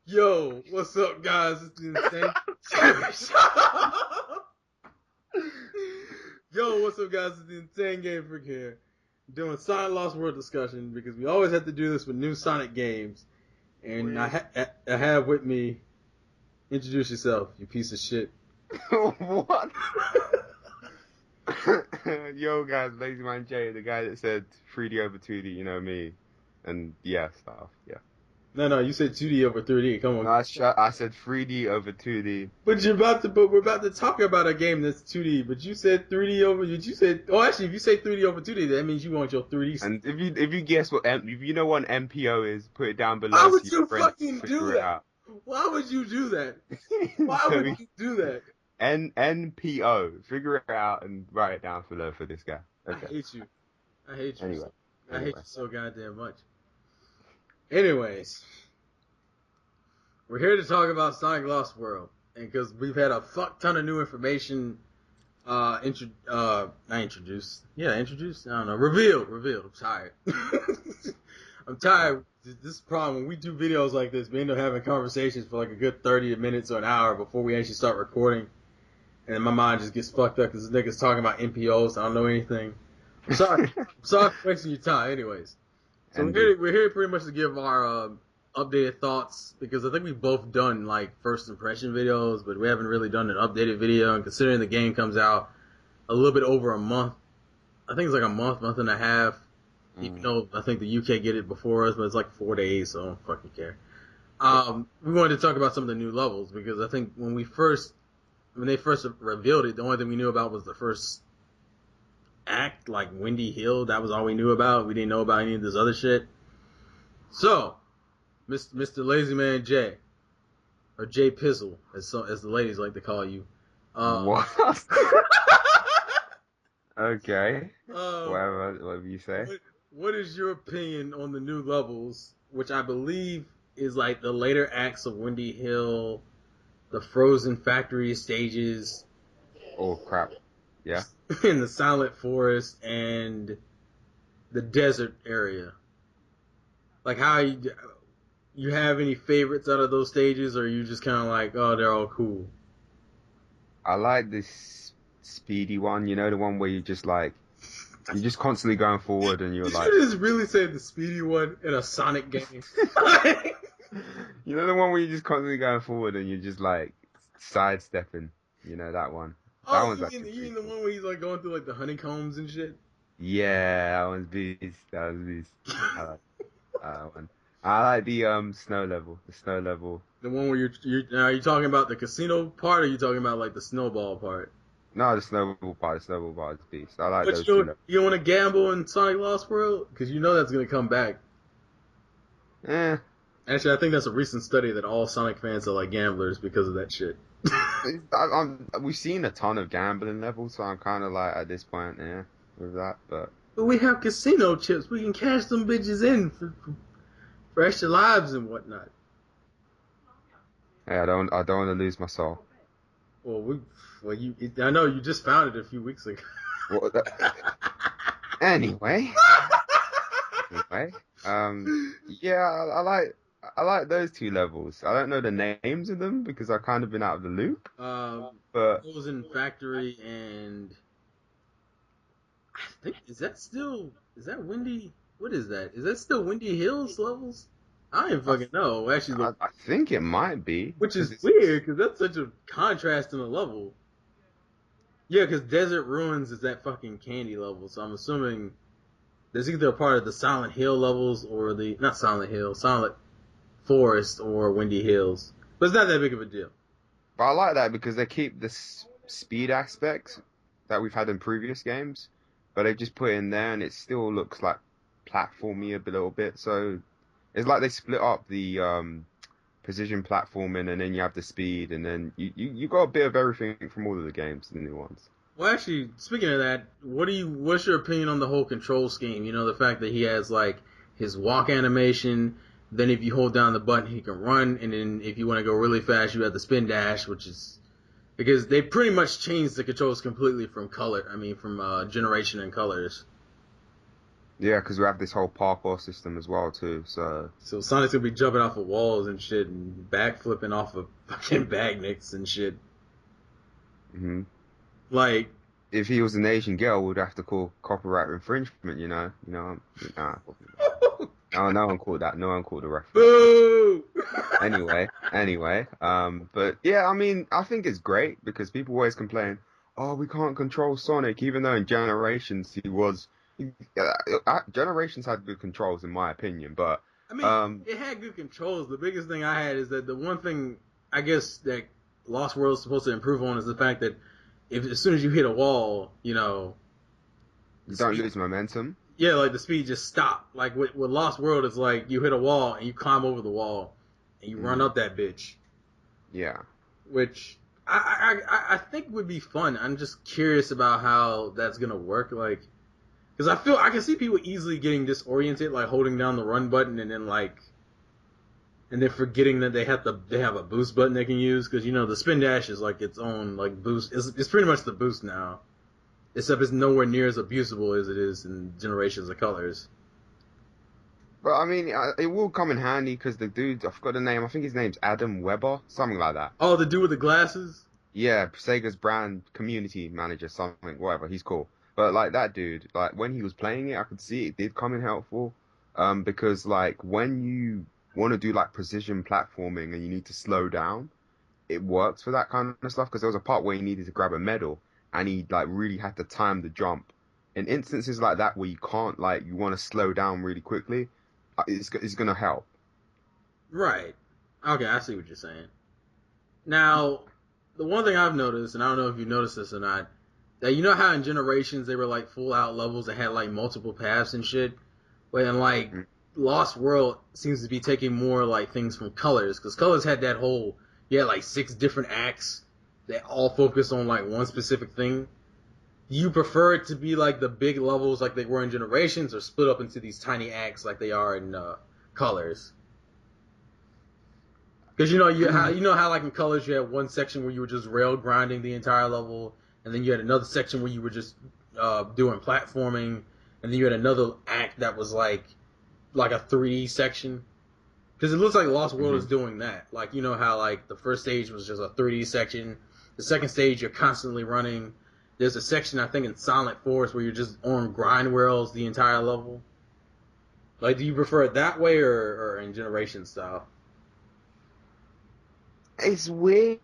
Yo, what's up, guys? It's the insane. Yo, what's up, guys? It's the Insane Game Freak here, doing Sonic Lost World discussion because we always have to do this with new Sonic games. And I have with me. Introduce yourself, you piece of shit. What? Yo, guys, Lazyman J, the guy that said 3D over 2D, you know me, and stuff. Yeah. No, you said 2D over 3D. Come on. No, I said 3D over 2D. But we're about to talk about a game that's 2D. But you said 3D over. Did you say? Oh, actually, if you say 3D over 2D, that means you want your 3D. And if you guess if you know what an MPO is, put it down below. Why would so you fucking do that? Why would you do that? Why would you do that? NPO. Figure it out and write it down below for this guy. Okay. I hate you. Anyway. I hate you so goddamn much. Anyways, we're here to talk about Sonic Lost World, and because we've had a fuck ton of new information, introduced. I don't know. Revealed. I'm tired. I'm tired. This is the problem. When we do videos like this, we end up having conversations for like a good 30 minutes or an hour before we actually start recording, and then my mind just gets fucked up because this nigga's talking about MPOs. I don't know anything. I'm sorry. I'm sorry for wasting your time. Anyways. So we're here pretty much to give our updated thoughts, because I think we've both done like first impression videos, but we haven't really done an updated video. And considering the game comes out a little bit over a month, I think it's like a month and a half. Even though I think the UK get it before us, but it's like 4 days, so I don't fucking care. We wanted to talk about some of the new levels, because I think when they first revealed it, the only thing we knew about was the first act, like Windy Hill. That was all we knew about. We didn't know about any of this other shit. So, Mr. Lazyman J, or J Pizzle, as the ladies like to call you. What? Okay. Whatever you say. What is your opinion on the new levels, which I believe is like the later acts of Windy Hill, the Frozen Factory stages? Oh crap. Yeah. In the Silent Forest and the desert area. Like, how you have any favorites out of those stages, or are you just kind of like, oh, they're all cool? I like this speedy one, you know, the one where you're just constantly going forward and you're like... Did you just really say the speedy one in a Sonic game? You know the one where you're just constantly going forward and you're just like sidestepping, you know, that one. That one's you mean the one where he's like going through like the honeycombs and shit? Yeah, that one's beast. I like that one. I like the snow level. The snow level. The one where are you talking about the casino part, or are you talking about like the snowball part? No, the snowball part. The snowball part is beast. I like those two levels. You don't want to gamble in Sonic Lost World? Because you know that's going to come back. Actually, I think that's a recent study that all Sonic fans are like gamblers because of that shit. We've seen a ton of gambling levels, so I'm kind of like at this point, with that. But we have casino chips. We can cash them bitches in for extra lives and whatnot. Hey, I don't want to lose my soul. I know you just found it a few weeks ago. Anyway, I like those two levels. I don't know the names of them because I've kind of been out of the loop. But Frozen Factory and I think is that Windy? What is that? Is that still Windy Hills levels? I don't even fucking know. Actually, I think it might be. Which is weird because that's such a contrast in the level. Yeah, because Desert Ruins is that fucking candy level, so I'm assuming there's either a part of the Silent Hill levels or not Silent Hill, Silent Forest or Windy Hills. But it's not that big of a deal. But I like that because they keep the speed aspects that we've had in previous games, but they just put it in there and it still looks like platformy a little bit. So it's like they split up the precision platforming, and then you have the speed, and then you got a bit of everything from all of the games, the new ones. Well, actually, speaking of that, what's your opinion on the whole control scheme? You know, the fact that he has like his walk animation, then if you hold down the button, he can run, and then if you want to go really fast, you have the spin dash, which is because they pretty much changed the controls completely from generation and colors. Yeah, because we have this whole parkour system as well too. So Sonic's gonna be jumping off of walls and shit and backflipping off of fucking bagnicks and shit. hmm Like, if he was an Asian girl, we'd have to call copyright infringement. Nah, no one called that. No one called the reference. boo! But yeah, I mean, I think it's great because people always complain, oh, we can't control Sonic, even though in Generations Generations had good controls in my opinion, but I mean, um, it had good controls. The biggest thing I had is that the one thing I guess that Lost World is supposed to improve on is the fact that if as soon as you hit a wall, you don't speed, lose momentum. yeah, like the speed just stopped. Like with Lost World, it's like you hit a wall and you climb over the wall and you run Mm, up that bitch, yeah. which I think would be fun. I'm just curious about how that's gonna work, like. Because I can see people easily getting disoriented, like holding down the run button and then forgetting that they have a boost button they can use. Because the spin dash is like its own like boost. It's pretty much the boost now, except it's nowhere near as abusable as it is in Generations of Colors. But I mean, it will come in handy because the dude, I forgot the name. I think his name's Adam Weber, something like that. Oh, the dude with the glasses. Yeah, Sega's brand community manager, something, whatever. He's cool. But like that dude, like when he was playing it, I could see it did come in helpful. Because like when you want to do like precision platforming and you need to slow down, it works for that kind of stuff. Because there was a part where he needed to grab a medal and he like really had to time the jump. In instances like that where you can't like you want to slow down really quickly, it's gonna help. Right. Okay, I see what you're saying. Now, the one thing I've noticed, and I don't know if you noticed this or not, that how in Generations they were like full out levels that had like multiple paths and shit. But in like Mm. Lost World seems to be taking more like things from Colors, because Colors had that whole you had like 6 different acts that all focus on like one specific thing. Do you prefer it to be like the big levels like they were in Generations, or split up into these tiny acts like they are in Colors? Because you know how like in Colors you had one section where you were just rail grinding the entire level, and then you had another section where you were just doing platforming, and then you had another act that was like a 3D section. Because it looks like Lost World hmm is doing that. Like how like the first stage was just a 3D section. The second stage you're constantly running. There's a section I think in Silent Forest where you're just on grind rails the entire level. Like, do you prefer it that way or in Generation style? It's weird.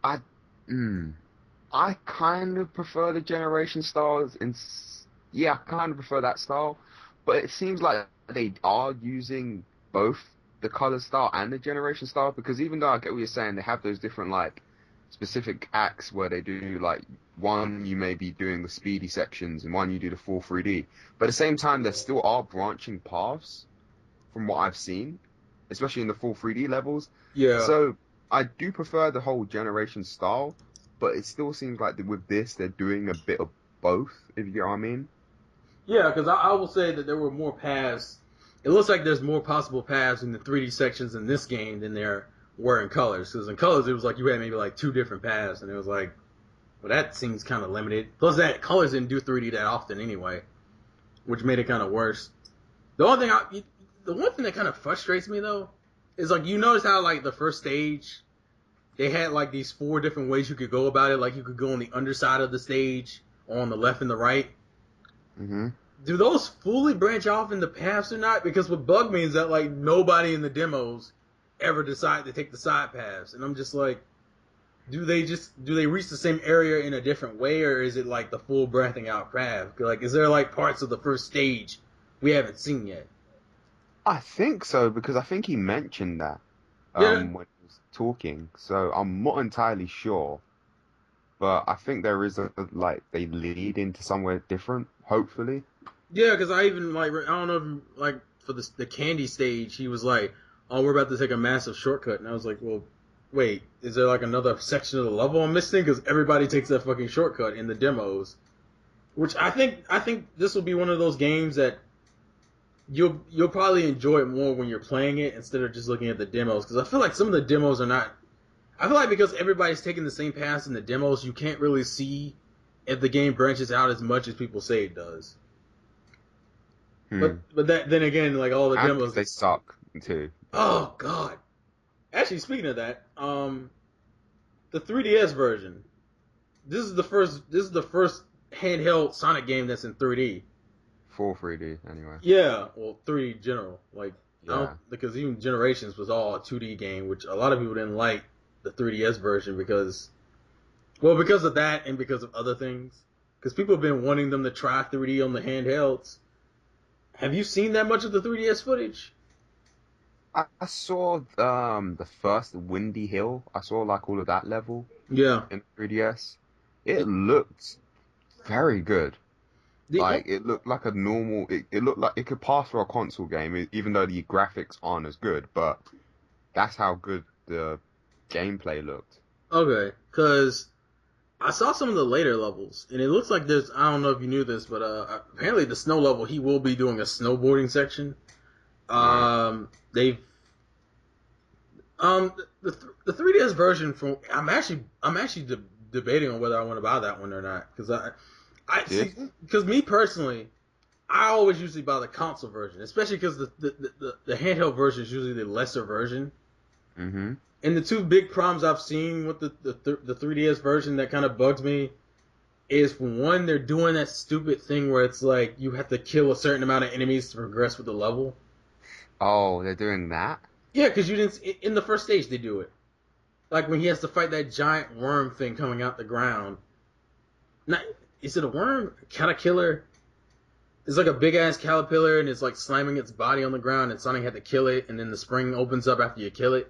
I, mm, I kind of prefer the generation styles, and yeah, I kind of prefer that style. But it seems like they are using both the color style and the generation style because even though I get what you're saying, they have those different like specific acts where they do like one you may be doing the speedy sections and one you do the full 3D. But at the same time, there still are branching paths from what I've seen, especially in the full 3D levels. Yeah. So I do prefer the whole generation style, but it still seems like with this they're doing a bit of both, if you get what I mean. Yeah, because I will say that there were more paths. It looks like there's more possible paths in the 3D sections in this game than there were in Colors. Because in Colors, it was like you had maybe like 2 different paths, and it was like, well, that seems kind of limited. Plus, that Colors didn't do 3D that often anyway, which made it kind of worse. The one thing that kind of frustrates me though is like you notice how like the first stage they had like these 4 different ways you could go about it. Like you could go on the underside of the stage, or on the left and the right. hmm Do those fully branch off in the paths or not? Because what bugged me is that like nobody in the demos ever decide to take the side paths, and I'm just like, do they reach the same area in a different way, or is it like the full branching out path? Like, is there like parts of the first stage we haven't seen yet? I think so because I think he mentioned that Yeah, when he was talking. So I'm not entirely sure, but I think there is a like they lead into somewhere different, hopefully. yeah, because I even like I don't know if like for the candy stage he was like, oh, we're about to take a massive shortcut, and I was like, well, wait, is there like another section of the level I'm missing? Because everybody takes that fucking shortcut in the demos. Which I think this will be one of those games that you'll probably enjoy it more when you're playing it instead of just looking at the demos. Because I feel like some of the demos are not. I feel like because everybody's taking the same paths in the demos, you can't really see if the game branches out as much as people say it does. But then again, like all the And demos, they suck too. oh god. Actually, speaking of that, the 3DS version. This is the first handheld Sonic game that's in 3D. Full 3D anyway. Yeah, well, 3D general. Like, I don't, Yeah. because even Generations was all a 2D game, which a lot of people didn't like the 3DS version because of that and because of other things. Because people have been wanting them to try 3D on the handhelds. Have you seen that much of the 3DS footage? I saw the first Windy Hill. I saw like all of that level Yeah. in 3DS. It The, looked very good. the Like it looked like a normal. It looked like it could pass for a console game, even though the graphics aren't as good. But that's how good the gameplay looked. okay, because I saw some of the later levels, and it looks like there's. I don't know if you knew this, but apparently the snow level he will be doing a snowboarding section. Right. They've the 3DS version from I'm actually debating on whether I want to buy that one or not because I see Seriously? because me personally I always usually buy the console version, especially because the handheld version is usually the lesser version. Mm-hmm. And the two big problems I've seen with the 3DS version that kind of bugs me is, for one, they're doing that stupid thing where it's like you have to kill a certain amount of enemies to progress with the level. Oh, they're doing that? Yeah, because you didn't in the first stage they do it. Like when he has to fight that giant worm thing coming out the ground. Not, is it a worm? Caterpillar? It's like a big ass caterpillar and it's like slamming its body on the ground and Sonic had to kill it and then the spring opens up after you kill it.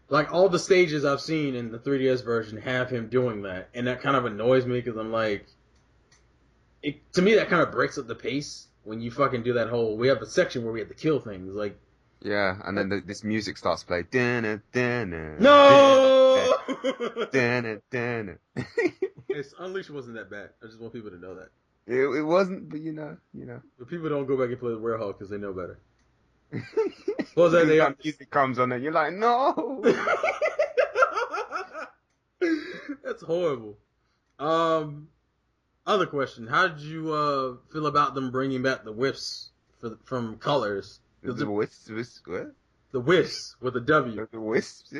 Like all the stages I've seen in the 3DS version have him doing that, and that kind of annoys me because I'm like, to me that kind of breaks up the pace when you fucking do that whole. We have a section where we have to kill things. Like, Yeah, and then this music starts to play. Dun, dun, dun, dun, no. dun, dun, dun. It's Unleashed wasn't that bad. I just want people to know that. It wasn't, but you know. But people don't go back and play the Werehog because they know better. Plus that Because they are. that music comes on and you're like, no. That's horrible. Other question: how did you feel about them bringing back the Wisps from Colors? The wisps, what? The Wisps with a W. The wisps?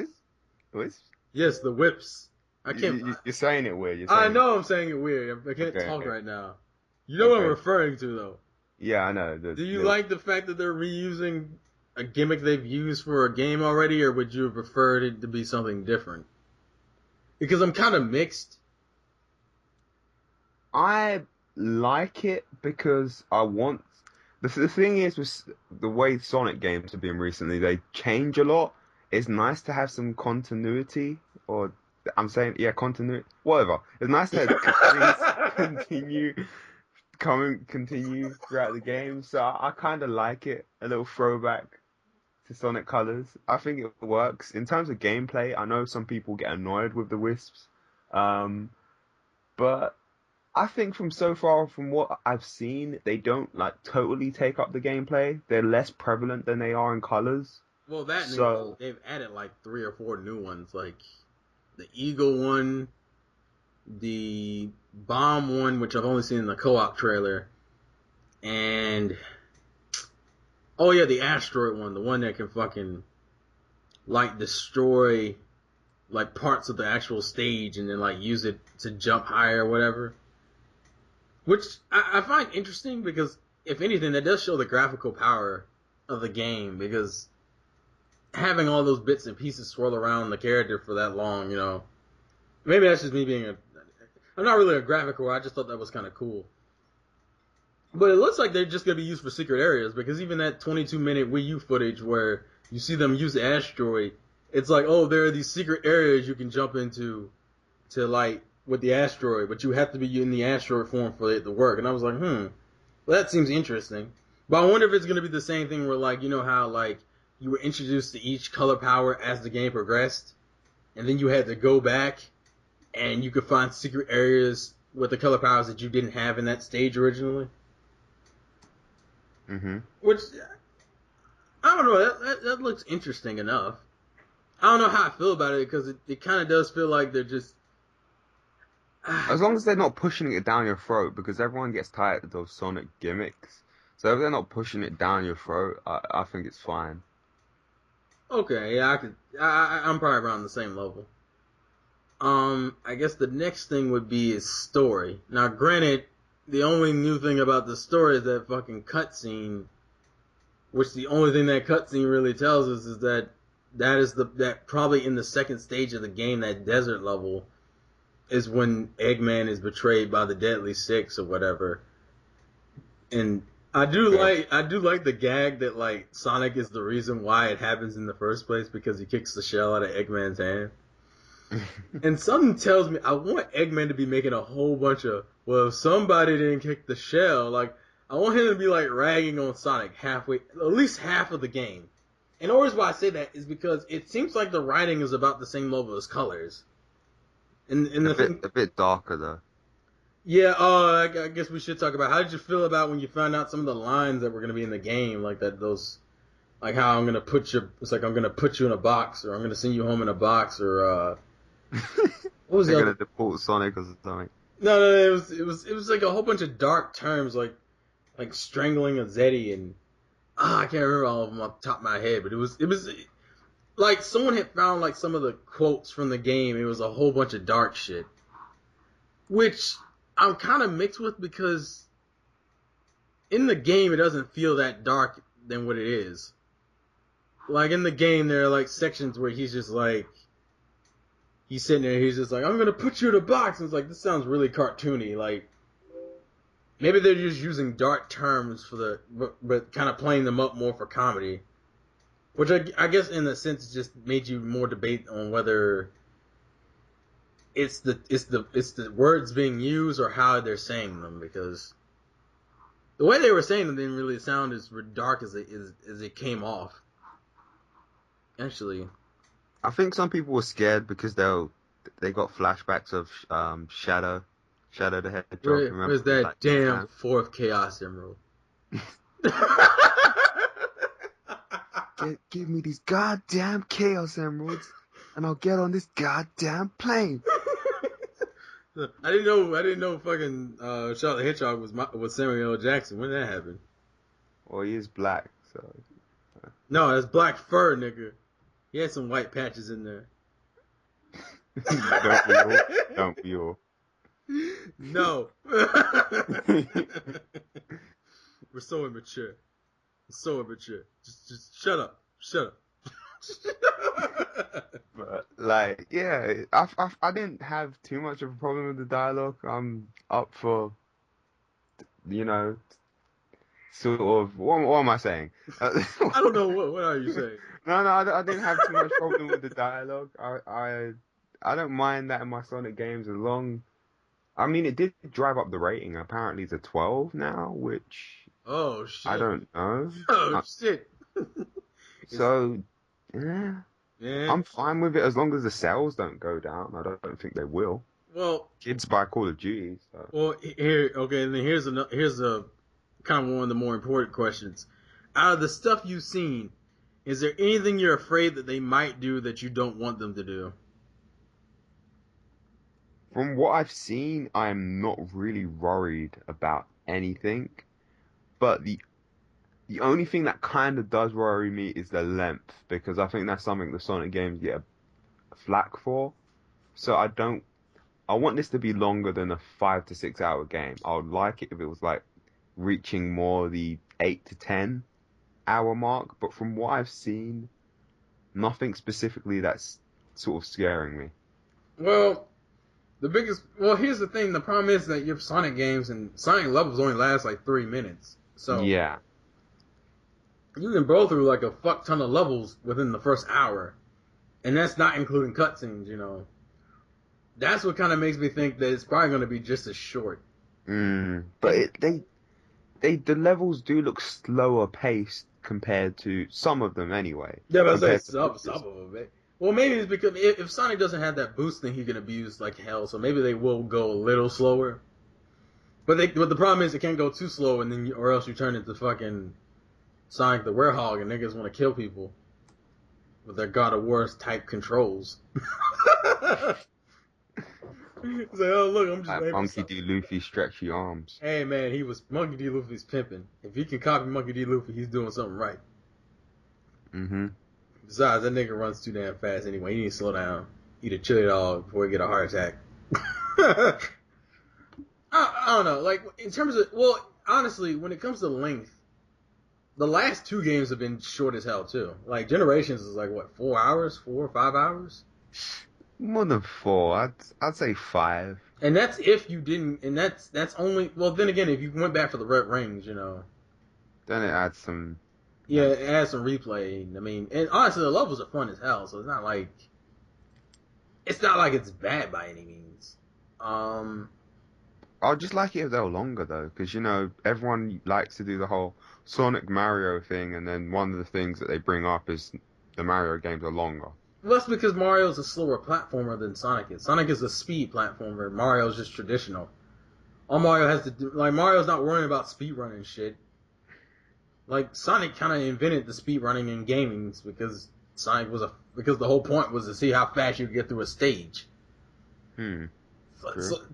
Wisps? Yes, the Whips. I can't. You're saying it weird. I know I'm saying it weird. I can't talk Okay. right now. You know what I'm Okay. referring to, though. Yeah, I know. Do you like the fact that they're reusing a gimmick they've used for a game already, or would you have preferred it to be something different? Because I'm kind of mixed. I like it because I want. The thing is with the way Sonic games have been recently, they change a lot. It's nice to have some continuity, or I'm saying, yeah, continuity, whatever. It's nice to have things continue throughout the game. So I kind of like it. A little throwback to Sonic Colors. I think it works. In terms of gameplay, I know some people get annoyed with the Wisps. But I think from what I've seen, they don't like totally take up the gameplay. They're less prevalent than they are in Colors. Well, that and So they've added like 3 or 4 new ones, like the Eagle one, the Bomb one, which I've only seen in the co-op trailer, and oh yeah, the Asteroid one, the one that can fucking like destroy like parts of the actual stage and then like use it to jump higher or whatever. Which I find interesting because if anything, that does show the graphical power of the game because having all those bits and pieces swirl around the character for that long, you know, maybe that's just me being I'm not really a graphical. I just thought that was kind of cool. But it looks like they're just going to be used for secret areas because even that 22-minute Wii U footage where you see them use the asteroid, it's like, oh, there are these secret areas you can jump into to like with the asteroid, but you have to be in the asteroid form for it to work. And I was like, well, that seems interesting. But I wonder if it's going to be the same thing where, like, you know how like you were introduced to each color power as the game progressed, and then you had to go back and you could find secret areas with the color powers that you didn't have in that stage originally. mm-hmm. Which, I don't know, that looks interesting enough. I don't know how I feel about it because it kind of does feel like they're just... As long as they're not pushing it down your throat, because everyone gets tired of those Sonic gimmicks. So if they're not pushing it down your throat, I think it's fine. Okay, yeah, I'm probably around the same level. I guess the next thing would be is story. Now, granted, the only new thing about the story is that fucking cutscene, which the only thing that cutscene really tells us is that that probably in the second stage of the game, that desert level, is when Eggman is betrayed by the Deadly Six or whatever. And Yeah. I do like the gag that like Sonic is the reason why it happens in the first place because he kicks the shell out of Eggman's hand. And something tells me I want Eggman to be making a whole bunch of, well, if somebody didn't kick the shell, like I want him to be like ragging on Sonic halfway, at least half of the game. And the reason why I say that is because it seems like the writing is about the same level as colors. And A the bit thing, a bit darker though. yeah, I guess we should talk about how did you feel about when you found out some of the lines that were going to be in the game, like that those, like how I'm gonna put you, it's like I'm gonna put you in a box, or I'm gonna send you home in a box, or what was They're the gonna other? deport Sonic or something. No, it was like a whole bunch of dark terms, like strangling a Zeddy, and I can't remember all of them off the top of my head, but it was like someone had found like some of the quotes from the game. It was a whole bunch of dark shit, which I'm kind of mixed with because in the game it doesn't feel that dark than what it is. Like in the game, there are like sections where he's just like he's sitting there, he's just like, I'm gonna put you in a box, and it's like this sounds really cartoony, like. Maybe they're just using dark terms for the, but kind of playing them up more for comedy. Which I guess in a sense just made you more debate on whether it's the words being used or how they're saying them, because the way they were saying them didn't really sound as dark as it came off. Actually, I think some people were scared because they got flashbacks of Shadow the Hedgehog. Remember where's that that damn time? fourth Chaos Emerald? Give me these goddamn Chaos Emeralds, and I'll get on this goddamn plane. I didn't know fucking Charlotte Hedgehog was Samuel L. Jackson. When did that happen? Well, he is black, so No, that's black fur, nigga. He had some white patches in there. don't we all? Don't we all? No. We're so immature. We're so immature. Just shut up. Shut up. But like, yeah, I didn't have too much of a problem with the dialogue. I'm up for, you know, sort of. What am I saying? I don't know what are you saying. No, I didn't have too much problem with the dialogue. I don't mind that in my Sonic games as long. I mean, it did drive up the rating. Apparently, it's a 12 now, which Oh I shit. don't know. Oh shit. It's So, yeah, man. I'm fine with it as long as the sales don't go down. I don't think they will. Well, Kids buy Call of Duty, so. here. Okay, and then here's a kind of one of the more important questions. Out of the stuff you've seen, is there anything you're afraid that they might do that you don't want them to do? From what I've seen, I'm not really worried about anything. But the only thing that kind of does worry me is the length, because I think that's something the Sonic games get a flack for. So I want this to be longer than a 5 to 6 hour game. I would like it if it was like reaching more the 8 to 10 hour mark. But from what I've seen, nothing specifically that's sort of scaring me. Well, here's the thing. The problem is that your Sonic games and Sonic levels only last like 3 minutes. So Yeah. you can blow through like a fuck ton of levels within the first hour. And that's not including cutscenes, you know. That's what kind of makes me think that it's probably going to be just as short. But And the levels do look slower paced compared to some of them anyway, yeah, but I say compared to some previous. of them, man. Well, maybe it's because if Sonic doesn't have that boost, then he can abuse like hell. So maybe they will go a little slower. But the problem is it can't go too slow, and then or else you turn into fucking Sonic the Werehog, and niggas want to kill people with their God of War type controls. He's like, oh look, I'm just Like waiting for Monkey something. D. Luffy stretchy arms. Hey man, he was Monkey D. Luffy's pimping. If he can copy Monkey D. Luffy, he's doing something right. Mm-hmm. Besides, that nigga runs too damn fast anyway. He needs to slow down. Eat a chili dog before he get a heart attack. I don't know. Like, in terms of, well, honestly, when it comes to length, the last two games have been short as hell, too. Like, Generations is like, what, 4 hours? 4 or 5 hours? More than 4. I'd say 5. And that's if you didn't, and that's only, well, then again, if you went back for the Red Rings, you know. Then it adds some. Yeah, it adds some replay. I mean, and honestly, the levels are fun as hell, so it's not like it's bad by any means. I'd just like it if they were longer though, because you know everyone likes to do the whole Sonic Mario thing, and then one of the things that they bring up is the Mario games are longer. Well, that's because Mario's a slower platformer than Sonic is. Sonic is a speed platformer. Mario's just traditional. All Mario has to do, like, Mario's not worrying about speedrunning shit. Like, Sonic kind of invented the speedrunning in gaming because because the whole point was to see how fast you could get through a stage.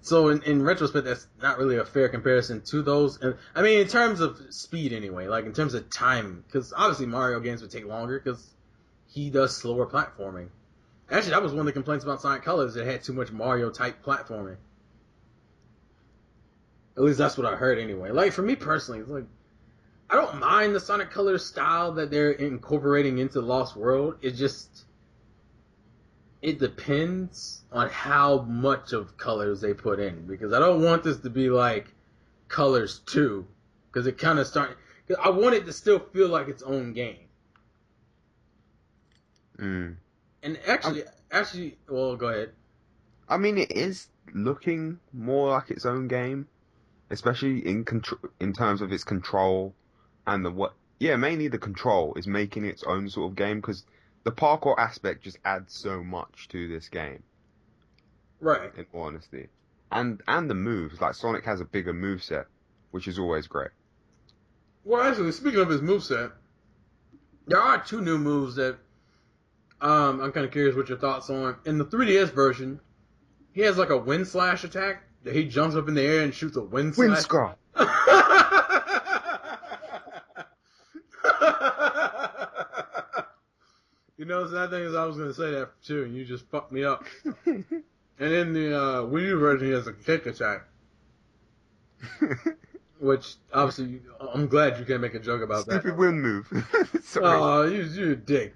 So in retrospect, that's not really a fair comparison to those. And I mean, in terms of speed anyway, like in terms of time, because obviously Mario games would take longer because he does slower platforming. Actually, that was one of the complaints about Sonic Colors. It had too much Mario-type platforming. At least that's what I heard anyway. Like, for me personally, it's like, I don't mind the Sonic Colors style that they're incorporating into Lost World. It depends on how much of Colors they put in. Because I don't want this to be like Colors 2. Because it kind of started... I want it to still feel like its own game. And actually, well, go ahead. I mean, it is looking more like its own game, especially in terms of its control and mainly the control is making its own sort of game because the parkour aspect just adds so much to this game. Right. In all honesty, and the moves, like Sonic has a bigger moveset, which is always great. Well, actually, speaking of his moveset, there are two new moves that I'm kind of curious what your thoughts on. In the 3DS version, he has like a wind slash attack that he jumps up in the air and shoots a wind slash. Wind Scar. You know, so that thing is I was going to say that too, and you just fucked me up. And in the Wii U version, he has a kick attack. Which, obviously, I'm glad you can't make a joke about that. Stupid wind move. Sorry. Oh, you're a dick.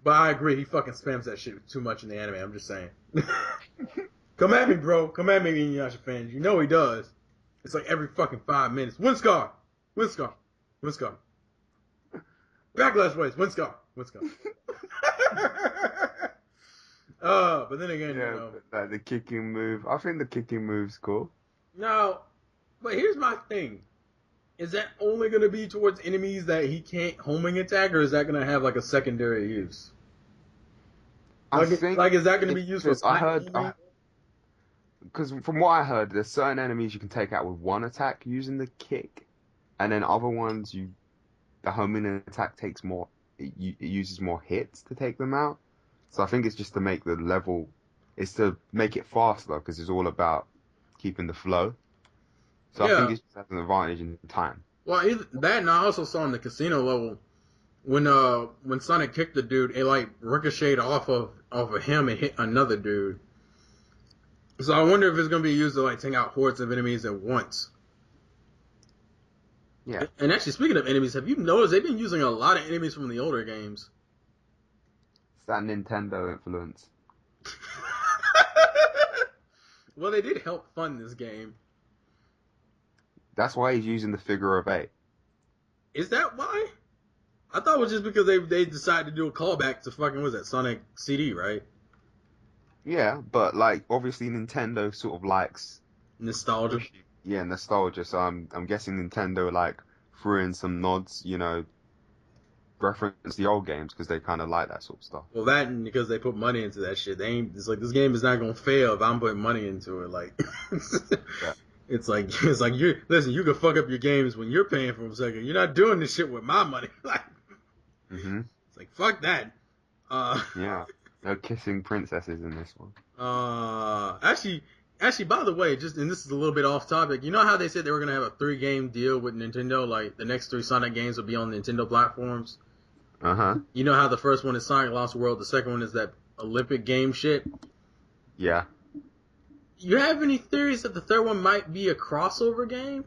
But I agree, he fucking spams that shit too much in the anime, I'm just saying. Come at me, bro. Come at me, Inuyasha fans. You know he does. It's like every fucking 5 minutes. Wind Scar! Wind Scar! Wind Scar! Backlash waves! Wind Scar! Wind Scar! But then again, yeah, you know. like the kicking move. I think the kicking move's cool. No, but here's my thing. Is that only going to be towards enemies that he can't homing attack, or is that going to have like a secondary use? Like, is that going to be used for platforming? Because from what I heard, there's certain enemies you can take out with one attack using the kick, and then other ones the homing attack takes more. It uses more hits to take them out. So I think it's just to make the level, it's to make it faster because it's all about keeping the flow. So yeah. I think it just has an advantage in time. Well, that, and I also saw in the casino level when Sonic kicked the dude, it like ricocheted off of him and hit another dude. So I wonder if it's gonna be used to like take out hordes of enemies at once. Yeah. And actually, speaking of enemies, have you noticed they've been using a lot of enemies from the older games? It's that Nintendo influence. Well, they did help fund this game. That's why he's using the figure of 8. Is that why? I thought it was just because they decided to do a callback to fucking, what was that, Sonic CD, right? Yeah, but like obviously Nintendo sort of likes nostalgia. Yeah, nostalgia. So I'm guessing Nintendo like threw in some nods, you know, reference the old games because they kind of like that sort of stuff. Well, that and because they put money into that shit. It's like this game is not gonna fail if I'm putting money into it. Like, yeah. It's like you can fuck up your games when you're paying for them. Second, you're not doing this shit with my money. Like, It's like fuck that. Yeah. No kissing princesses in this one. Actually, by the way, and this is a little bit off topic. You know how they said they were gonna have a 3-game deal with Nintendo? Like the next 3 Sonic games will be on Nintendo platforms. You know how the first one is Sonic Lost World, the second one is that Olympic game shit. Yeah. You have any theories that the third one might be a crossover game?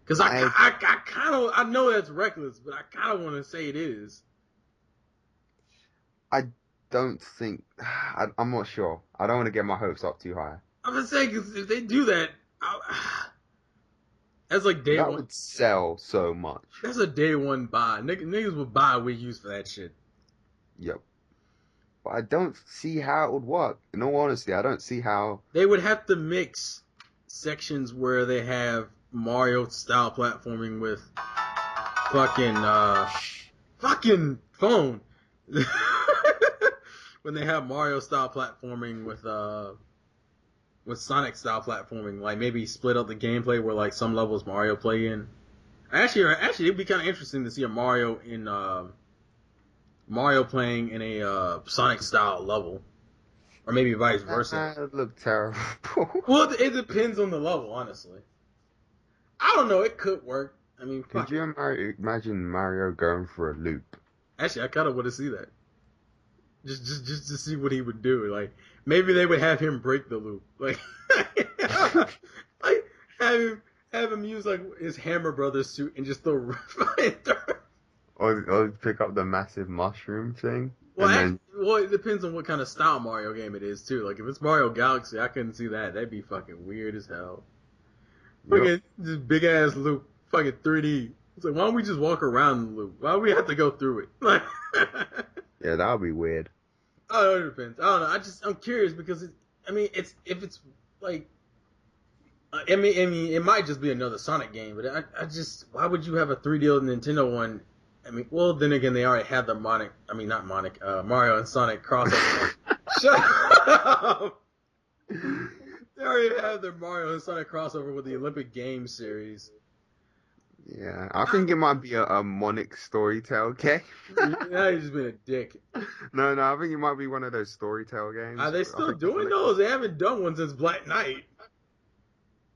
Because I know that's reckless, but I kind of want to say it is. I don't think. I'm not sure. I don't want to get my hopes up too high. I'm just saying, because if they do that, that's like day one. That would sell so much. That's a day one buy. Niggas would buy Wii U's for that shit. Yep. But I don't see how it would work. In all honesty, I don't see how. They would have to mix sections where they have Mario style platforming with fucking phone. When they have Mario style platforming with Sonic style platforming, like maybe split up the gameplay where like some levels Mario play in. Actually, it'd be kind of interesting to see a Mario playing in a Sonic style level, or maybe vice versa. That would look terrible. Well, it depends on the level, honestly. I don't know. It could work. I mean, could you imagine Mario going for a loop? Actually, I kind of want to see that. Just to see what he would do. Like, maybe they would have him break the loop. Like, like have him use like his Hammer Brothers suit and just throw. Or pick up the massive mushroom thing. Well, it depends on what kind of style Mario game it is too. Like, if it's Mario Galaxy, I couldn't see that. That'd be fucking weird as hell. Fucking this big ass loop, fucking 3D. It's like, why don't we just walk around the loop? Why do we have to go through it? Like, yeah, that would be weird. Oh, it depends. I don't know. I'm curious because if it's like, it might just be another Sonic game, but why would you have a 3D Nintendo one? I mean, well, then again, they already had the Mario and Sonic crossover. Shut up! They already had their Mario and Sonic crossover with the Olympic Games series. Yeah, I think it might be a Monic Storytell game. Now you're just being a dick. No, I think it might be one of those Storytell games. Are they still doing those? They haven't done one since Black Knight.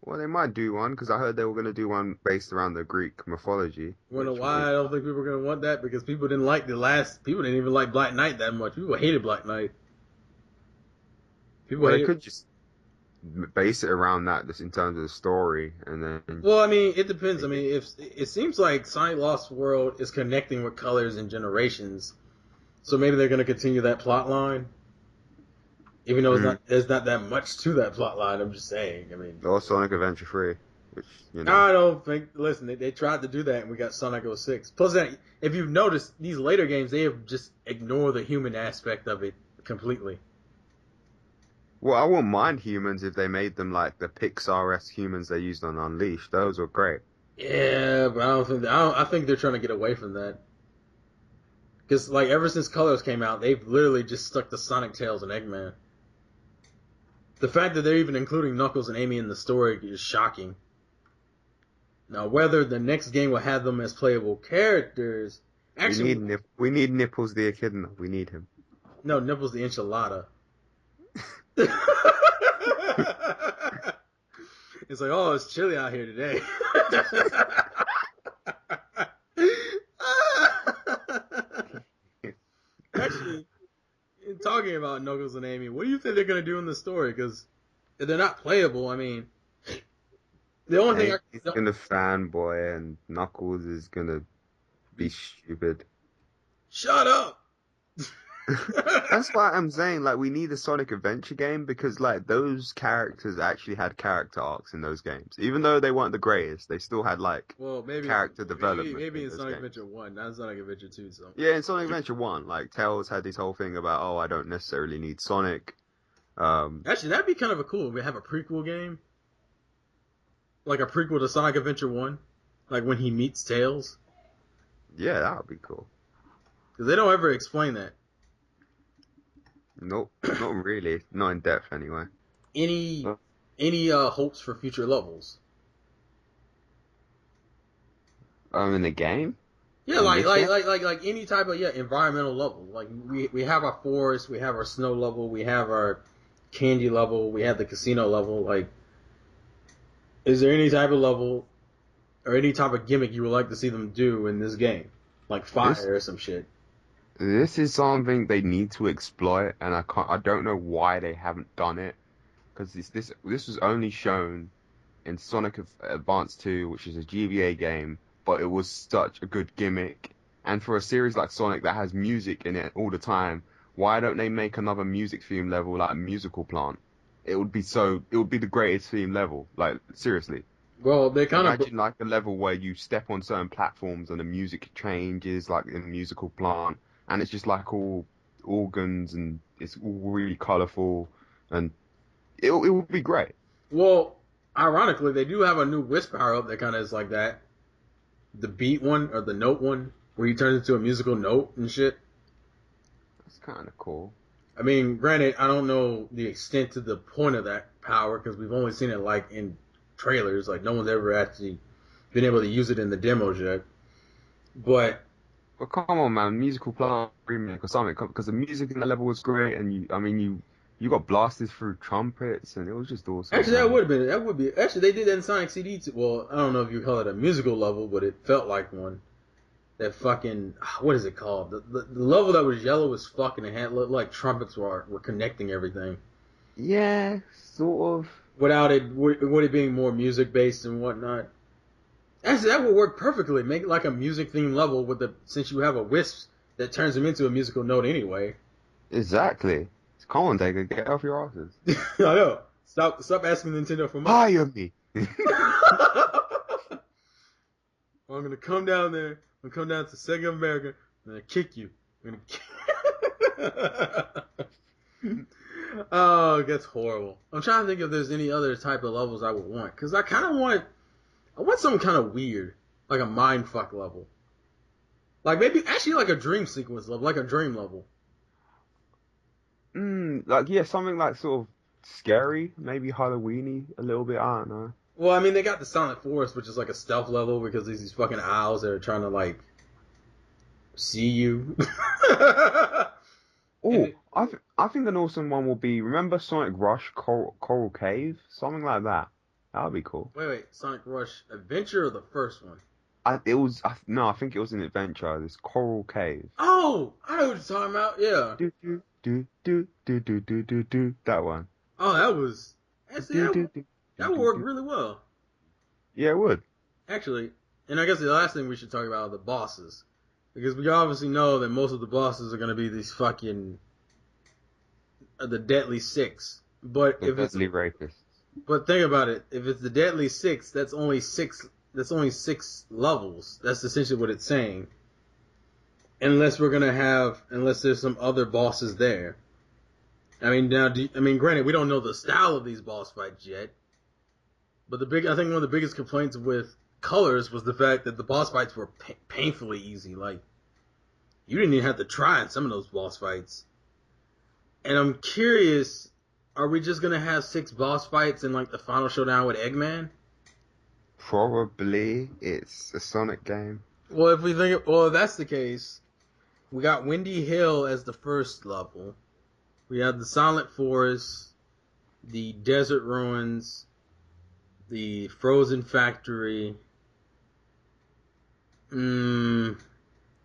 Well, they might do one, because I heard they were going to do one based around the Greek mythology. Wonder why I don't think people are going to want that, because people didn't even like Black Knight that much. People hated Black Knight. They could just base it around that, just in terms of the story, and then. Well, I mean, it depends. I mean, if it seems like Sonic Lost World is connecting with Colors and Generations, so maybe they're going to continue that plot line. Even though there's not that much to that plot line, I'm just saying. I mean, or Sonic Adventure 3, which I don't think. Listen, they tried to do that, and we got Sonic 06. Plus, if you've noticed, these later games they have just ignored the human aspect of it completely. Well, I wouldn't mind humans if they made them like the Pixar-esque humans they used on Unleashed. Those were great. Yeah, but I think they're trying to get away from that. Because like ever since Colors came out, they've literally just stuck to Sonic, Tails, and Eggman. The fact that they're even including Knuckles and Amy in the story is shocking. Now, whether the next game will have them as playable characters, actually, we need Nipples the Echidna. We need him. No, Nipples the Enchilada. It's like, oh, it's chilly out here today. Actually, in talking about Knuckles and Amy, what do you think they're going to do in the story? Because if they're not playable, I mean, the only thing he's going to fanboy, and Knuckles is going to be stupid. Shut up! That's why I'm saying, like, we need a Sonic Adventure game, because, like, those characters actually had character arcs in those games. Even though they weren't the greatest, they still had, like, character development. Maybe in Sonic Adventure 1, not Sonic Adventure 2. So. Yeah, in Sonic Adventure 1, like, Tails had this whole thing about, I don't necessarily need Sonic. Actually, that'd be kind of cool if we have a prequel game. Like a prequel to Sonic Adventure 1. Like when he meets Tails. Yeah, that would be cool. Because they don't ever explain that. Nope, not really. Not in depth, anyway. Any hopes for future levels? In the game? Yeah, in this game. like any type of environmental level. Like we have our forest, we have our snow level, we have our candy level, we have the casino level. Like, is there any type of level or any type of gimmick you would like to see them do in this game, like This fire or some shit? this is something they need to exploit, and I don't know why they haven't done it because this was only shown in Sonic Advance 2, which is a GBA game, but it was such a good gimmick. And for a series like Sonic that has music in it all the time, why don't they make another music theme level like a musical plant? It would be the greatest theme level. Like, seriously. Well, they kind of Imagine like a level where you step on certain platforms and the music changes, like in a musical plant, and it's just like all organs and it's all really colourful, and it would be great. well, ironically, they do have a new Wisp power up that kind of is like that. The beat one or the note one, where you turn into a musical note and shit. That's kind of cool. I mean, granted, I don't know the extent to the point of that power because we've only seen it like in trailers. Like no one's ever actually been able to use it in the demos yet. But But come on, man, musical plant remake or something, because the music in that level was great, and you got blasted through trumpets, and it was just awesome, actually, man. that would be actually they did that in Sonic CD too. Well, I don't know if you call it a musical level, but it felt like one. That fucking what is it called? The level that was yellow as fuck and it had looked like trumpets were connecting everything Yeah, sort of. without it would it being more music based and whatnot. Actually, that would work perfectly. Make it like a music themed level with the since you have a wisp that turns them into a musical note anyway. Exactly. Come on, Dega, get off your asses. I know. Stop asking Nintendo for money. Hire me. I'm gonna come down there. I'm gonna come down to Sega America. I'm gonna kick you. I'm gonna. Oh, that's horrible. I'm trying to think if there's any other type of levels I would want because I kind of want. I want something kind of weird, like a mindfuck level. Like maybe actually like a dream sequence level, like a dream level. Like yeah, something like sort of scary, maybe Halloweeny a little bit. I don't know. Well, I mean they got the Silent Forest, which is like a stealth level because there's these fucking owls that are trying to like see you. Oh, And I think an awesome one will be, remember Sonic Rush Coral Cave? Something like that. That would be cool. wait, Sonic Rush Adventure or the first one? No, I think it was an adventure. This Coral Cave. Oh, I know what you're talking about. Yeah. Do do do do do do do do do. That one. Oh, that was actually Do do do do that would do work do. really well. Yeah, it would. Actually, and I guess the last thing we should talk about are the bosses. Because we obviously know that most of the bosses are going to be these fucking the Deadly Six. But The if it's Deadly Rapists. but think about it, if it's the Deadly Six, that's only six. That's only six levels. That's essentially what it's saying. Unless there's some other bosses there. I mean, granted, we don't know the style of these boss fights yet. But I think one of the biggest complaints with Colors was the fact that the boss fights were painfully easy. Like, you didn't even have to try in some of those boss fights. And I'm curious, are we just gonna have six boss fights in like the final showdown with Eggman? Probably it's a Sonic game. Well, if that's the case, we got Windy Hill as the first level. We have the Silent Forest, the Desert Ruins, the Frozen Factory.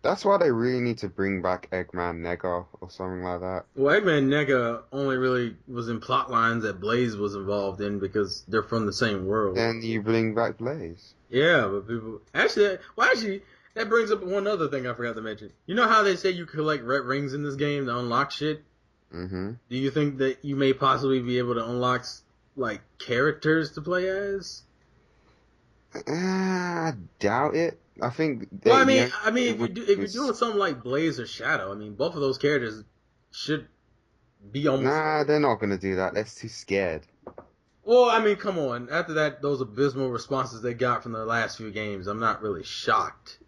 That's why they really need to bring back Eggman Nega or something like that. Well, Eggman and Nega only really was in plot lines that Blaze was involved in because they're from the same world. Then you bring back Blaze. Yeah, but people actually that brings up one other thing I forgot to mention. You know how they say you collect red rings in this game to unlock shit? Mm-hmm. Do you think that you may possibly be able to unlock like characters to play as? I doubt it. I think. Well, Yeah, if you're doing something like Blaze or Shadow, I mean, both of those characters should be almost. Nah, they're not gonna do that. They're too scared. Well, I mean, come on. After that, those abysmal responses they got from the last few games, I'm not really shocked.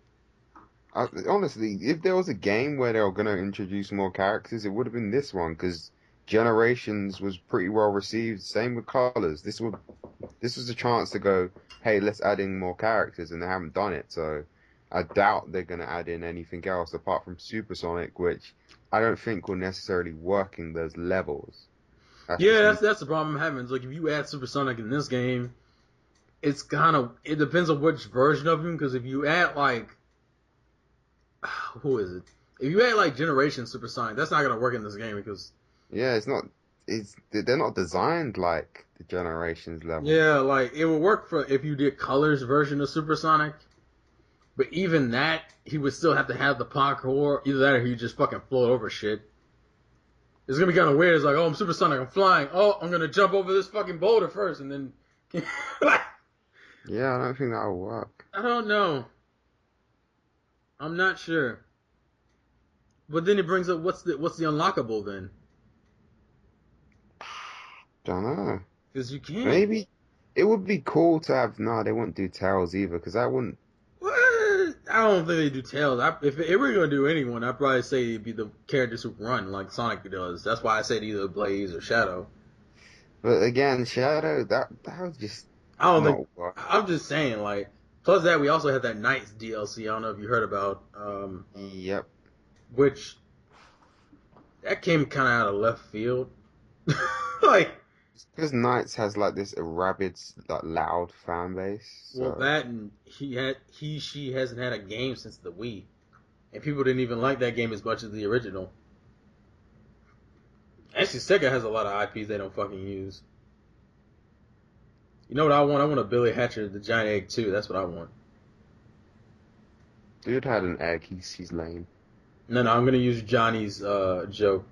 Honestly, if there was a game where they were gonna introduce more characters, it would have been this one because Generations was pretty well received. Same with Colors. This was a chance to go, hey, let's add in more characters, and they haven't done it. So I doubt they're going to add in anything else apart from Supersonic, which I don't think will necessarily work in those levels. That's Yeah, just me. that's the problem I'm having. It's like if you add Supersonic in this game, it depends on which version of him. Because if you add like, who is it? If you add like Generation Supersonic, that's not gonna work in this game because Yeah, they're not designed like the Generations yeah, levels. like it would work for if you did Colors version of Supersonic. But even that, he would still have to have the parkour. Either that or he just fucking float over shit. It's gonna be kind of weird. It's like, oh, I'm supersonic, I'm flying. Oh, I'm gonna jump over this fucking boulder first, and then. Yeah, I don't think that'll work. I don't know. I'm not sure. But then it brings up what's the unlockable then? Don't know. Because you can't. Maybe it would be cool to have. No, they wouldn't do Tails either, because that wouldn't. What? I don't think they do tails. If we were gonna do anyone, I'd probably say it'd be the characters who run like Sonic does. That's why I said either Blaze or Shadow. But again, Shadow, that would just I don't think. not work. I'm just saying, like. Plus that, we also had that Knights DLC. I don't know if you heard about, Yep. which that came kind of out of left field. Like, Because Knights has like this rabid, like loud fan base. well, So that and she hasn't had a game since the Wii, and people didn't even like that game as much as the original. Actually, Sega has a lot of IPs they don't fucking use. You know what I want? I want a Billy Hatcher, the Giant Egg 2. That's what I want. dude had an egg. He's lame. No, I'm gonna use Johnny's joke.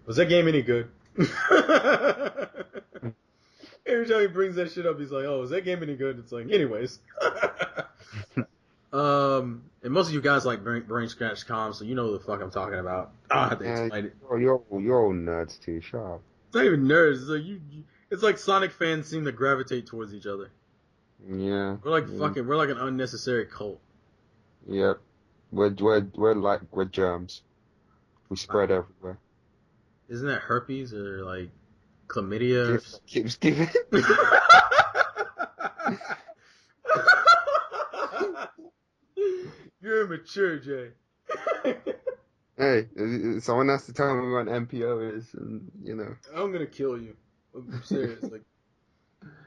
Was that game any good? Every time he brings that shit up, he's like, "Oh, is that game any good?" It's like, anyways. And most of you guys like brain scratch comms, so you know the fuck I'm talking about. I don't have to Yeah, explain it. you're all nerds too. Shut up. It's not even nerds. It's like it's like Sonic fans seem to gravitate towards each other. Yeah. We're like an unnecessary cult. Yep. We're germs. We spread everywhere. Isn't that herpes or like chlamydia? Keeps giving. You're immature, Jay. Hey, someone has to tell me what an MPO is, and I'm gonna kill you. I'm serious. Like,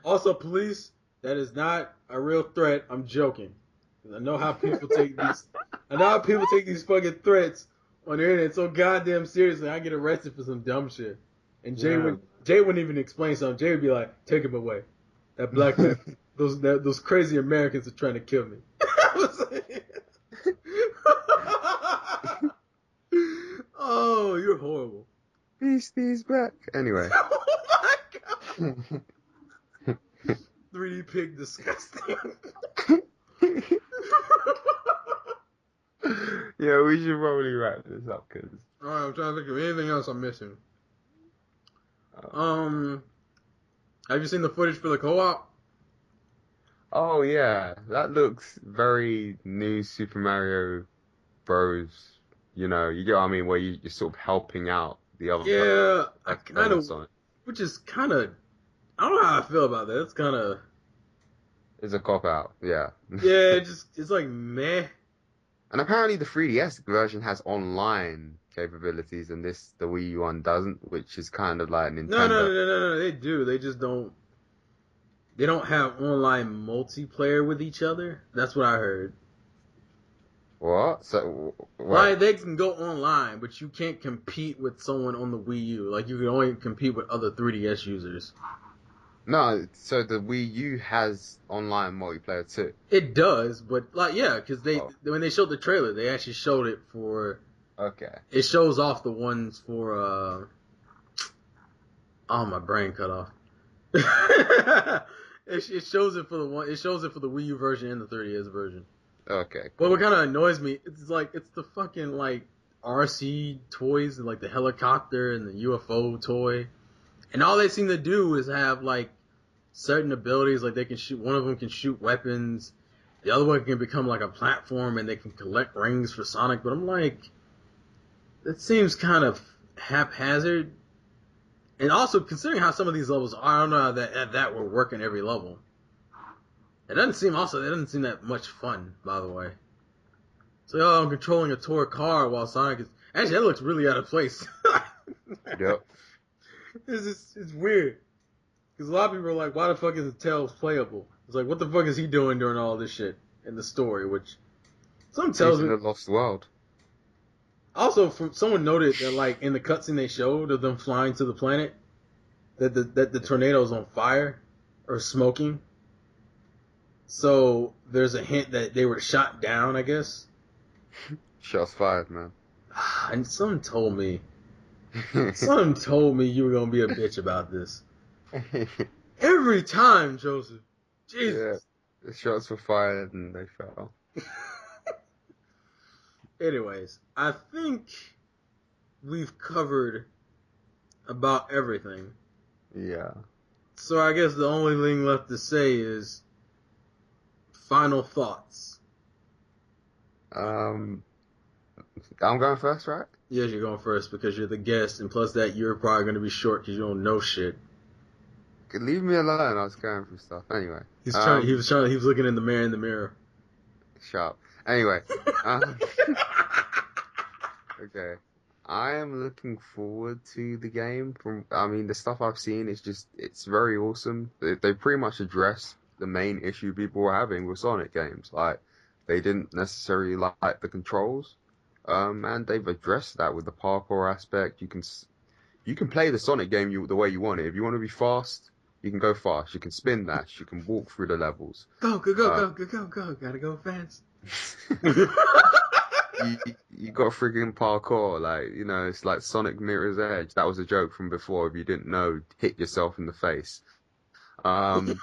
also, police, that is not a real threat. I'm joking. I know how people take these. I know how people take these fucking threats on the internet so goddamn seriously. I get arrested for some dumb shit, and Jay wouldn't even explain something. Jay would be like, "Take him away. That black man. Those crazy Americans are trying to kill me." Oh, you're horrible. Beastie's back. Anyway. Oh my god. 3D pig disgusting. Yeah, we should probably wrap this up because. Alright, I'm trying to think of anything else I'm missing. Have you seen the footage for the co-op? Oh yeah, that looks very new Super Mario Bros. You get what I mean, where you're sort of helping out the other Yeah, I kind of, Sonic. which is kind of, I don't know how I feel about that. It's kind of, It's a cop out, yeah. yeah, it's like meh. And apparently the 3DS version has online capabilities, and the Wii U one doesn't, which is kind of like Nintendo. No, they do. They just don't. They don't have online multiplayer with each other. That's what I heard. What? So, Like, they can go online, but you can't compete with someone on the Wii U. Like, you can only compete with other 3DS users. No, so the Wii U has online multiplayer too. It does, but, like, yeah, because Oh, when they showed the trailer, they actually showed it for... okay. It shows off the ones for, oh, my brain cut off. It shows it for the one. It shows it for the Wii U version and the 3DS version. Okay, But cool. what kind of annoys me, it's the fucking like RC toys, like the helicopter and the UFO toy, and all they seem to do is have like certain abilities, like they can shoot. One of them can shoot weapons, the other one can become like a platform, and they can collect rings for Sonic. But I'm like, that seems kind of haphazard. And also considering how some of these levels are, I don't know how that will work in every level. It doesn't seem that much fun, by the way. So I'm controlling a toy car while Sonic is... Actually, that looks really out of place. Yep. It's weird. Because a lot of people are like, why the fuck is Tails playable? It's like, what the fuck is he doing during all this shit in the story? Which, some tells He's in me... the Lost World. Also, someone noted that, like, in the cutscene they showed of them flying to the planet, that the tornado's on fire or smoking. So there's a hint that they were shot down, I guess. Shots fired, man. And someone told me you were gonna be a bitch about this. Every time, Joseph. Jesus. Yeah, the shots were fired and they fell. Anyways, I think we've covered about everything. Yeah. So I guess the only thing left to say is final thoughts. I'm going first, right? Yes, you're going first because you're the guest, and plus that you're probably going to be short because you don't know shit. Leave me alone. I was going through stuff. Anyway. He was looking in the mirror. Sharp. Anyway. Okay. I am looking forward to the game. The stuff I've seen is it's very awesome. They pretty much addressed the main issue people were having with Sonic games. Like, they didn't necessarily like the controls. And they've addressed that with the parkour aspect. You can play the Sonic game the way you want it. If you want to be fast, you can go fast. You can spin dash. You can walk through the levels. Go. Gotta go fast. You got friggin' parkour, like, it's like Sonic Mirror's Edge. That was a joke from before. If you didn't know, hit yourself in the face. The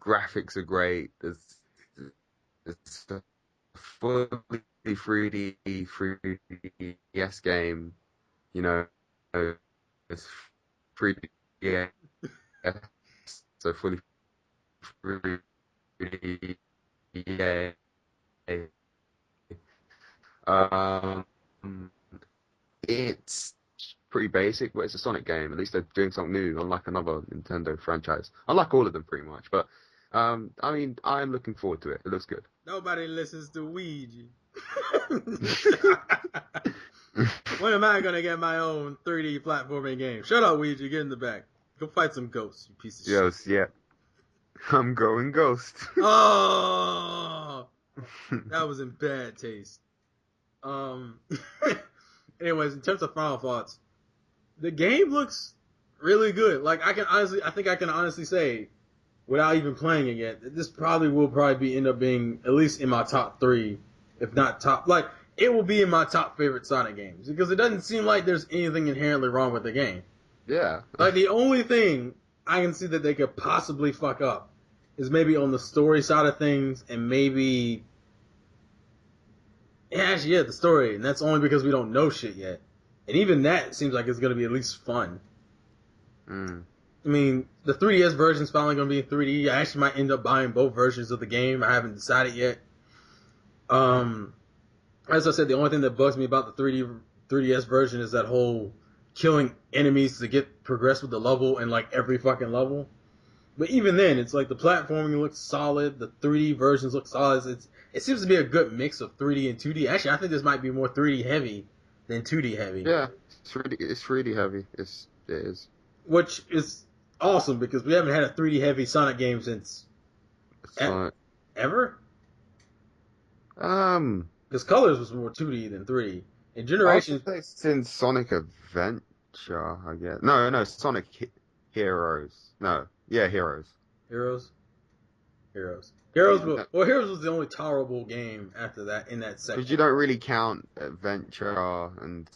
graphics are great. It's a fully 3D 3DS game. It's 3D, yeah. So fully 3D, yeah. It's pretty basic, but it's a Sonic game. At least they're doing something new, unlike another Nintendo franchise. Unlike all of them, pretty much. But I am looking forward to it. It looks good. Nobody listens to Ouija. When am I gonna get my own 3D platforming game? Shut up, Ouija. Get in the back. Go fight some ghosts, you piece of shit. Yes, yeah. I'm going ghost. Oh, that was in bad taste. Anyways, in terms of final thoughts, the game looks really good. Like, I think I can honestly say, without even playing it yet, this will end up being at least in my top 3, if not top. Like, it will be in my top favorite Sonic games because it doesn't seem like there's anything inherently wrong with the game. Yeah. Like, the only thing I can see that they could possibly fuck up is maybe on the story side of things, and maybe... Yeah, the story, and that's only because we don't know shit yet. And even that seems like it's going to be at least fun. Mm. I mean, the 3DS version's finally going to be in 3D. I actually might end up buying both versions of the game. I haven't decided yet. As I said, the only thing that bugs me about the 3DS version is that whole killing enemies to get progress with the level in like every fucking level. But even then, it's like the platforming looks solid. The 3D versions look solid. It seems to be a good mix of 3D and 2D. Actually, I think this might be more 3D heavy than 2D heavy. Yeah, it's 3D heavy. It is. Which is awesome because we haven't had a 3D heavy Sonic game since ever. Because Colors was more 2D than 3D. In Generations, since Sonic Adventure, I guess. No, Sonic Heroes. No, yeah, Heroes. Heroes was the only tolerable game after that in that section. Because you don't really count Adventure and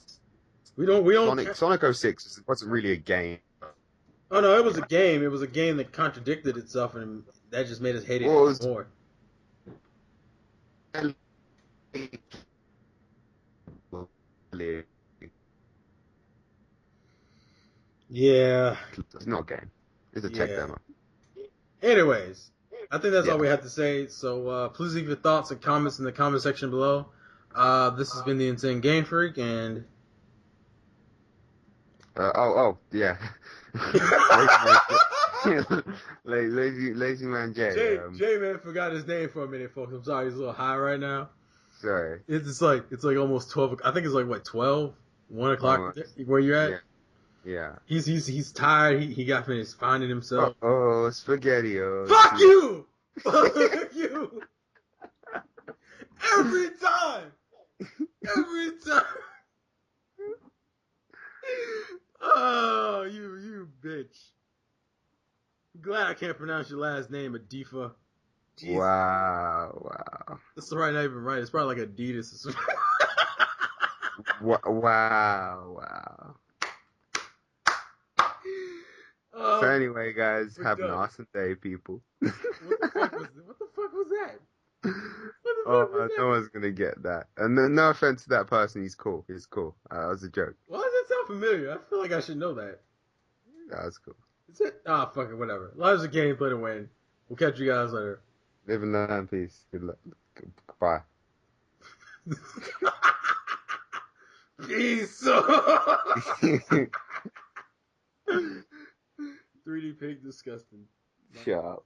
we don't. Sonic 06 wasn't really a game. Oh no, it was a game. It was a game that contradicted itself, and that just made us hate it more. Yeah. It's not a game. It's a tech demo. Anyways, I think that's all we have to say. So please leave your thoughts and comments in the comment section below. This has been the Insane Game Freak, and yeah. Lazy Man J. J-Man forgot his name for a minute, folks. I'm sorry, he's a little high right now. Sorry. It's like almost 12. I think it's like what 12, 1 o'clock where you're at. Yeah. He's tired. He got finished finding himself. Oh, spaghetti-o. Fuck you! Fuck you! Every time. Oh, you bitch. I'm glad I can't pronounce your last name, Adifa. Jesus. Wow. That's probably not even right. It's probably like Adidas or something. Wow. So anyway, guys, have an awesome day, people. What the fuck was that? No one's gonna get that. And no offense to that person, he's cool. That was a joke. Why does that sound familiar? I feel like I should know that. That was cool. Is it? Fuck it, whatever. Lives a game, play to win. We'll catch you guys later. Live and learn, peace. Good luck. Goodbye. Peace. 3D pig disgusting. Shut up.